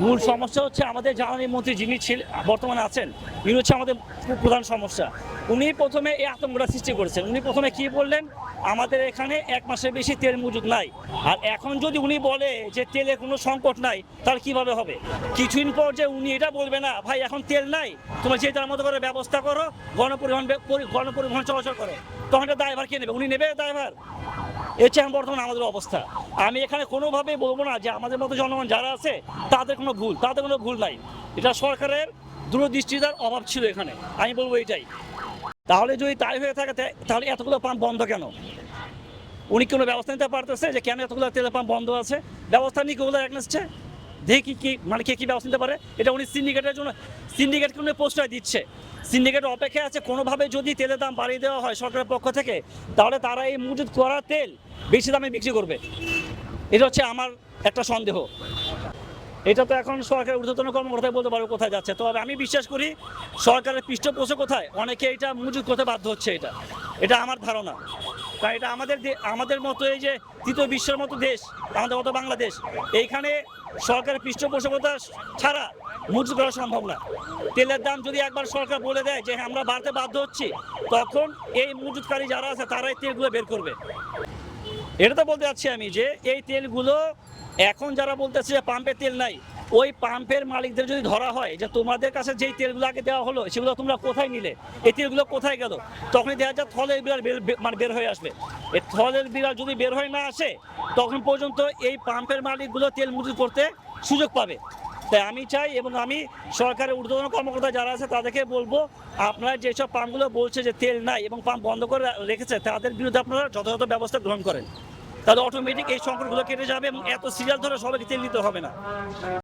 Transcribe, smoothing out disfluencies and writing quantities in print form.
মূল সমস্যা হচ্ছে আমাদের জ্বালানি মন্ত্রী যিনি বর্তমানে আছেন, ইনি হচ্ছে আমাদের প্রধান সমস্যা। উনি প্রথমে এই আতঙ্কটা সৃষ্টি করেছেন। উনি প্রথমে কি বললেন, আমাদের এখানে 1 মাসের বেশি তেল মজুদ নাই। আর এখন যদি উনি বলে যে তেলের কোনো সংকট নাই, তাহলে কিভাবে হবে? কিছুদিন পর যে উনি এটা বলবে না, ভাই এখন তেল নাই, তোমরা যে তার মতো করে ব্যবস্থা করো, গণপরিবহন চলাচল করো, তখন এটা দায়ভার কে নেবে? উনি নেবে দায়ভার? এর চেয়ে বর্তমানে আমাদের অবস্থা। আমি এখানে কোনোভাবেই বলবো না যে আমাদের মতো জনগণ যারা আছে তাদের কোনো ভুল নাই। এটা সরকারের দূরদৃষ্টিতার অভাব ছিল এখানে, আমি বলবো এটাই। তাহলে যদি তাই হয়ে থাকে, তাহলে এতগুলো পাম্প বন্ধ কেন? উনি কোনো ব্যবস্থা নিতে পারতেছে যে কেন এতগুলো তেলের পাম্প বন্ধ আছে? ব্যবস্থা নিয়ে কেউ রাখছে, দেখি কি মানে কে ব্যবস্থা নিতে পারে। এটা উনি সিন্ডিকেটকে উনি প্রশ্রয় দিচ্ছে। সিন্ডিকেট অপেক্ষায় আছে কোনোভাবে যদি তেলের দাম বাড়িয়ে দেওয়া হয় সরকারের পক্ষ থেকে, তাহলে তারা এই মজুদ করা তেল বেশি দামে বিক্রি করবে। এটা হচ্ছে আমার একটা সন্দেহ। এটা তো এখন সরকারের ঊর্ধ্বতন কর্মকর্তাই বলতে পারবে কোথায় যাচ্ছে। তবে আমি বিশ্বাস করি সরকারের পৃষ্ঠপোষক কোথায়, অনেকে এটা মজুদ করতে বাধ্য হচ্ছে। এটা আমার ধারণা। কারণ এটা আমাদের মতো এই যে তৃতীয় বিশ্বের মতো দেশ, আমাদের মতো বাংলাদেশ, এইখানে সরকারের পৃষ্ঠপোষকতা ছাড়া মজুদ করা সম্ভব না। তেলের দাম যদি একবার সরকার বলে দেয় যে আমরা বাড়তে বাধ্য হচ্ছি, তখন এই মজুদকারী যারা আছে তারাই তেলগুলো বের করবে। এটা তো বলতে চাচ্ছি আমি যে এই তেলগুলো এখন যারা বলতেছে যে পাম্পে তেল নাই, ওই পাম্পের মালিকদের যদি ধরা হয় যে তোমাদের কাছে যেই তেলগুলো আগে দেওয়া হলো সেগুলো তোমরা কোথায় নিলে, এই তেলগুলো কোথায় গেল, তখনই দেখা যায় থলের বিড়াল বের হয়ে আসবে। এই থলের বিড়াল যদি বের হয়ে না আসে, তখন পর্যন্ত এই পাম্পের মালিকগুলো তেল মজুদ করতে সুযোগ পাবে। তাই আমি চাই, এবং আমি সরকারের ঊর্ধ্বতন কর্মকর্তা যারা আছে তাদেরকে বলবো, আপনারা যেসব পাম্পগুলো বলছে যে তেল নাই এবং পাম্প বন্ধ করে রেখেছে, তাদের বিরুদ্ধে আপনারা যথাযথ ব্যবস্থা গ্রহণ করেন। তাহলে অটোমেটিক এই সংকটগুলো কেটে যাবে এবং এত সিরিয়াল ধরে সবাইকে তেল নিতে হবে না।